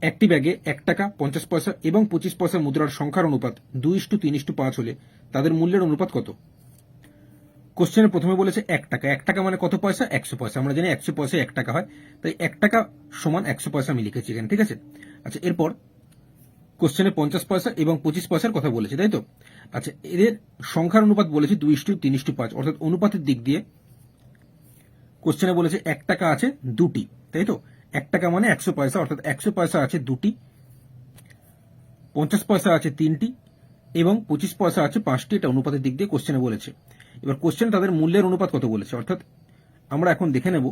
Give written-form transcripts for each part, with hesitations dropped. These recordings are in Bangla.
একটি ব্যাগে 1 টাকা 50 পয়সা এবং 25 পয়সা মুদ্রার সংখ্যার অনুপাত 2:3:5 হলে তাদের মূল্যের অনুপাত কত? কোশ্চেনে প্রথমে বলেছে 1 টাকা। 1 টাকা মানে কত পয়সা? 100 পয়সা। আমরা জানি 100 পয়সা 1 টাকা হয়, তাই 1 টাকা সমান 100 পয়সা আমি লিখেছি এখানে, ঠিক আছে। আচ্ছা, এরপর কোশ্চেনে 50 পয়সা এবং 25 পয়সার কথা বলেছে, তাই তো। আচ্ছা, এদের সংখ্যার অনুপাত বলেছে 2:3:5, অর্থাৎ অনুপাতের দিক দিয়ে কোশ্চেনে বলেছে 1 টাকা আছে 2টি, তাই তো। 1 টাকা মানে 100 পয়সা, অর্থাৎ 100 পয়সা আছে 2টি, 50 পয়সা আছে 3টি এবং 25 পয়সা আছে 5টি। এটা অনুপাতের দিক দিয়ে কোশ্চেনে বলেছে। এবার কোশ্চেন তাদের মূল্যের অনুপাত কত বলেছে, অর্থাৎ আমরা এখন দেখে নেব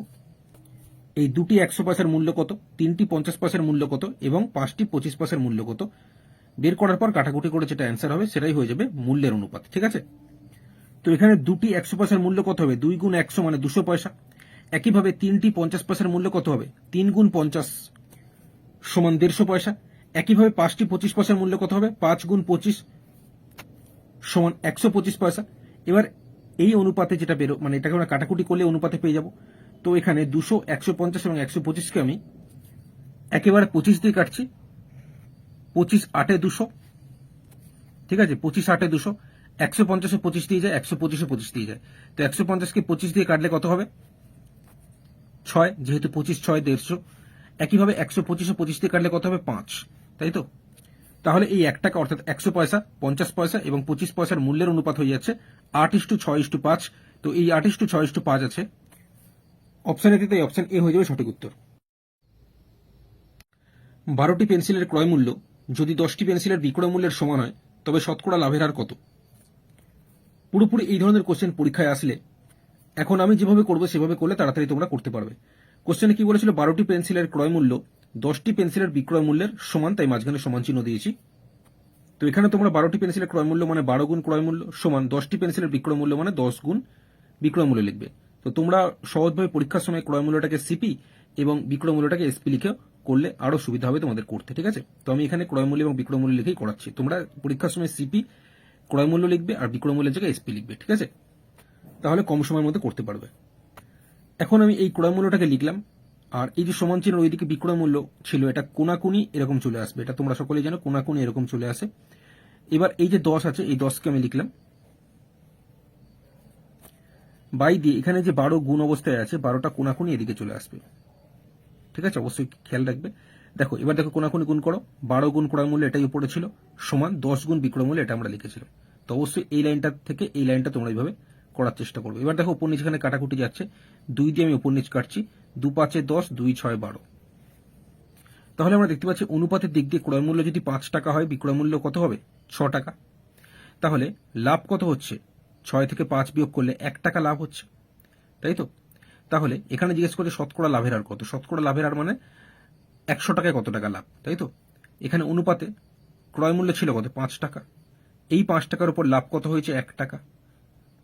এই 2টি 100 পয়সার মূল্য কত, 3টি 50 পয়সার মূল্য কত এবং 5টি 25 পয়সার মূল্য কত। বের করার পর কাটাকুটি করে যেটা অ্যান্সার হবে সেটাই হয়ে যাবে মূল্যের অনুপাত, ঠিক আছে। তো এখানে 2টি 100 পয়সার মূল্য কত হবে? 2 গুণ 100 মানে 200 পয়সা। একইভাবে 3টি 50 পয়সার মূল্য কত হবে? 3 গুণ 50 সমান 150 পয়সা। একইভাবে 5টি 25 পয়সার মূল্য কত হবে? 5 গুণ 25 সমান 125 পয়সা। এবার এই অনুপাতে যেটা বেরো, মানে এটাকে আমরা কাটাকুটি করলে অনুপাতে পেয়ে যাব। তো এখানে 200, 150 এবং 125কে আমি একেবারে 25 দিয়ে কাটছি। 25 8 200, ঠিক আছে। 25 8 200, 150 25 দিয়ে যায়, 125 25 দিয়ে যায়। তো 150কে 25 দিয়ে কাটলে কত হবে? 6, যেহেতু 25 6 150। একইভাবে 125 25 দিয়ে কাটলে কত হবে? 5, তাই তো। তাহলে এই 1 টাকা অর্থাৎ 100 পয়সা, 50 পয়সা এবং 25 পয়সার মূল্যের অনুপাত হয়ে যাচ্ছে 8:6:5। তো এই 8:6:5 আছে অপশন এতে, তাই অপশন এ হয়ে যাবে সঠিক উত্তর। 12টি পেন্সিলের ক্রয় মূল্য যদি 10টি পেন্সিলের বিক্রয় মূল্যের সমান হয় তবে শতকরা লাভের হার কত? পুরোপুরি এই ধরনের কোশ্চেন পরীক্ষায় আসলে এখন আমি যেভাবে করবো সেভাবে করলে তাড়াতাড়ি তোমরা করতে পারবে। কোশ্চেনে কি বলেছিল? 12টি পেন্সিলের ক্রয় মূল্য 10টি পেন্সিলের বিক্রয় মূল্যের সমান, তাই মাঝখানে সমান চিহ্ন দিয়েছি। তো এখানে তোমরা 12টি পেন্সিলের ক্রয় মূল্য মানে 12 গুণ ক্রয় মূল্য সমান 10টি পেন্সিলের বিক্রয় মূল্য মানে 10 গুণ বিক্রয় মূল্য লিখবে। তো তোমরা সহজভাবে পরীক্ষার সময় ক্রয় মূল্যটাকে সিপি এবং বিক্রয় মূল্যটাকে এসপি লিখে করলে আরো সুবিধা হবে তোমাদের করতে, ঠিক আছে। তো আমি এখানে ক্রয় মূল্য এবং বিক্রয় মূল্য লিখেই করাচ্ছি। তোমরা পরীক্ষার সময় সিপি ক্রয় মূল্য লিখবে আর বিক্রয় মূল্যের জায়গায় এসপি লিখবে, ঠিক আছে। তাহলে কম সময়ের মধ্যে করতে পারবে। এখন আমি এই ক্রয় মূল্যটাকে লিখলাম, আর এই যে সমান চিহ্ন ওইদিকে বিক্রয় মূল্য ছিল, এটা কোনাকুনি এরকম চলে আসবে। এটা তোমরা সকলেই জানো, কোনাকুনি এরকম চলে আসে। এবার এই যে 10 আছে, এই 10কে আমি লিখলাম বাই দিয়ে, এখানে যে 12 গুণ অবস্থায় আছে, 12টা কোনাকুনি এদিকে চলে আসবে, ঠিক আছে। অবশ্যই খেয়াল রাখবে। দেখো, এবার দেখো কোনাকুনি গুণ করো। 12 গুণ ক্রয় মূল্য এটাই উপরে ছিল সমান 10 গুণ বিক্রয় মূল্য, এটা আমরা লিখেছিলাম। তো অবশ্যই এই লাইনটা থেকে এই লাইনটা তোমরা এইভাবে করার চেষ্টা করবে। এবার দেখো উপর নিচ এখানে কাটাকুটি যাচ্ছে, 2 দিয়ে আমি উপর নিচ কাটছি, 2 5 10, 2 6 12। তাহলে আমরা দেখতে পাচ্ছি অনুপাতের দিক দিয়ে ক্রয় মূল্য যদি 5 টাকা হয়, বিক্রয় মূল্য কত হবে? 6 টাকা। তাহলে লাভ কত হচ্ছে? 6 থেকে 5 বিয়োগ করলে 1 টাকা লাভ হচ্ছে, তাই তো। তাহলে এখানে জিজ্ঞেস করছে শতকরা লাভের হার কত। শতকরা লাভের হার মানে 100 টাকায় কত টাকা লাভ, তাই তো। এখানে অনুপাতে ক্রয় মূল্য ছিল কত? 5 টাকা। এই 5 টাকার উপর লাভ কত হয়েছে? 1 টাকা।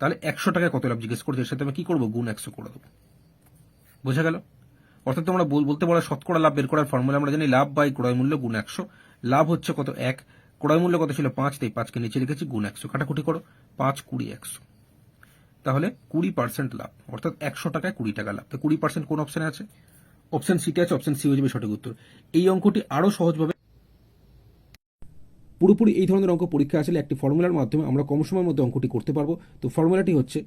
তাহলে 100 টাকায় কত লাভ জিজ্ঞেস করছে, এর সাথে আমি কি করবো? গুণ 100 করে দেবো। বোঝা গেল? অর্থাৎ তোমরা বলতে পারো শতকরা লাভ বের করার ফর্মুলা আমরা জানি লাভ বাই ক্রয় মূল্য গুণ 100। লাভ হচ্ছে কত? 1, ক্রয় মূল্য কত ছিল? 5, তাই 5কে নিচে রেখেছি, গুণ 100। কাটাকুটি করো, 5 20 100। তাহলে 20% লাভ, অর্থাৎ 100 টাকায় 20 টাকা লাভ। তো 20% কোন অপশনে আছে? অপশন সিতে আছে, অপশন সি হয়ে যাবে সঠিক উত্তর। এই অঙ্কটি আরো সহজভাবে, পুরোপুরি এই ধরনের অঙ্ক পরীক্ষা আসলে একটি ফর্মুলার মাধ্যমে আমরা কম সময়ের মধ্যে অঙ্কটি করতে পারবো। তো ফর্মুলাটি হচ্ছে,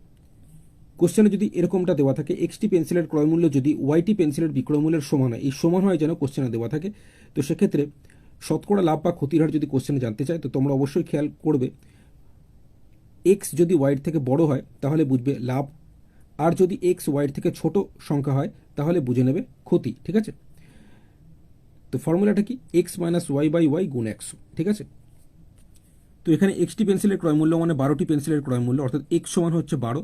কোশ্চেনে যদি এরকমটা দেওয়া থাকে এক্সটি পেন্সিলের ক্রয় মূল্য যদি ওয়াইটি পেন্সিলের বিক্রয় মূল্যের সমান হয়, এই সমান হয় যেন কোশ্চেনে দেওয়া থাকে। তো সেক্ষেত্রে শতকরা লাভ বা ক্ষতির হার যদি কোশ্চেনে জানতে চায়, তো তোমরা অবশ্যই খেয়াল করবে এক্স যদি ওয়াইড থেকে বড় হয় তাহলে বুঝবে লাভ, আর যদি এক্স ওয়াইড থেকে ছোট সংখ্যা হয় তাহলে বুঝে নেবে ক্ষতি, ঠিক আছে। তো ফর্মুলাটা কি? X minus Y by Y গুণ 100, ঠিক আছে। তো এখানে এক্সটি পেন্সিলের ক্রয় মূল্য মানে 12টি পেন্সিলের ক্রয় মূল্য, অর্থাৎ এক্স সমান হচ্ছে 12,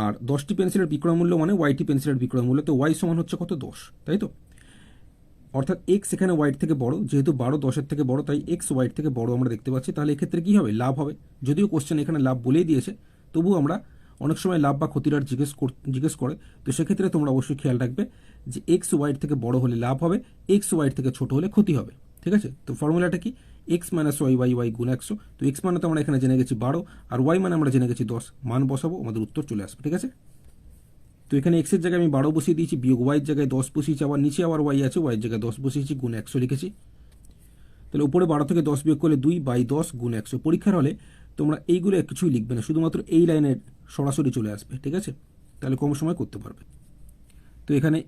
আর 10টি পেন্সিলের বিক্রয় মূল্য মানে ওয়াইটি পেন্সিলের বিক্রয় মূল্য। তো ওয়াই সমান হচ্ছে কত? 10, তাই তো। অর্থাৎ এক্স এখানে ওয়াইড থেকে বড়, যেহেতু 12 10-এর থেকে বড়, তাই এক্স ওয়াইড থেকে বড় আমরা দেখতে পাচ্ছি। তাহলে এক্ষেত্রে কি হবে? লাভ হবে। যদিও কোশ্চেন এখানে লাভ বলেই দিয়েছে, তবুও আমরা অনেক সময় লাভ বা ক্ষতির হার জিজ্ঞেস করে। তো সেক্ষেত্রে তোমরা অবশ্যই খেয়াল রাখবে যে এক্স ওয়াইড থেকে বড় হলে লাভ হবে, এক্স ওয়াইড থেকে ছোট হলে ক্ষতি হবে, ঠিক আছে। তো ফর্মুলাটা কি? X minus Y by Y গুণ 100। তো এক্স মানে তো আমরা এখানে জেনে গেছি 12, আর ওয়াই মানে আমরা জেনে গেছি 10। মান বসাবো, আমাদের উত্তর চলে আসবে, ঠিক আছে। তো এখানে এক্স এর জায়গায় আমি 12 বসিয়ে দিয়েছি, বিয়োগ ওয়াই এর জায়গায় 10 বসিয়েছি, আবার নিচে আবার ওয়াই আছে, ওয়াই এর জায়গায় 10 বসিয়েছি, গুণ 100 লিখেছি। তাহলে উপরে 12 থেকে 10 বিয়োগ করলে 2/10 গুণ 100। পরীক্ষার হলে তোমরা এইগুলো কিছুই লিখবে না, শুধুমাত্র এই লাইনের সরাসরি চলে আসবে, ঠিক আছে? তাহলে কম সময় করতে পারবে। তো এখানে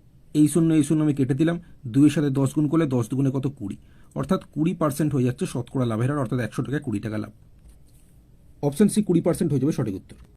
এই শূন্য আমি কেটে দিলাম, 2-এর সাথে 10 গুণ করলে 10 দুগুণে কত 20, অর্থাৎ 20% হয়ে যাচ্ছে শতকরা লাভের হার, অর্থাৎ 100 টাকায় 20 টাকা লাভ। অপশন সি 20% হয়ে যাবে সঠিক উত্তর।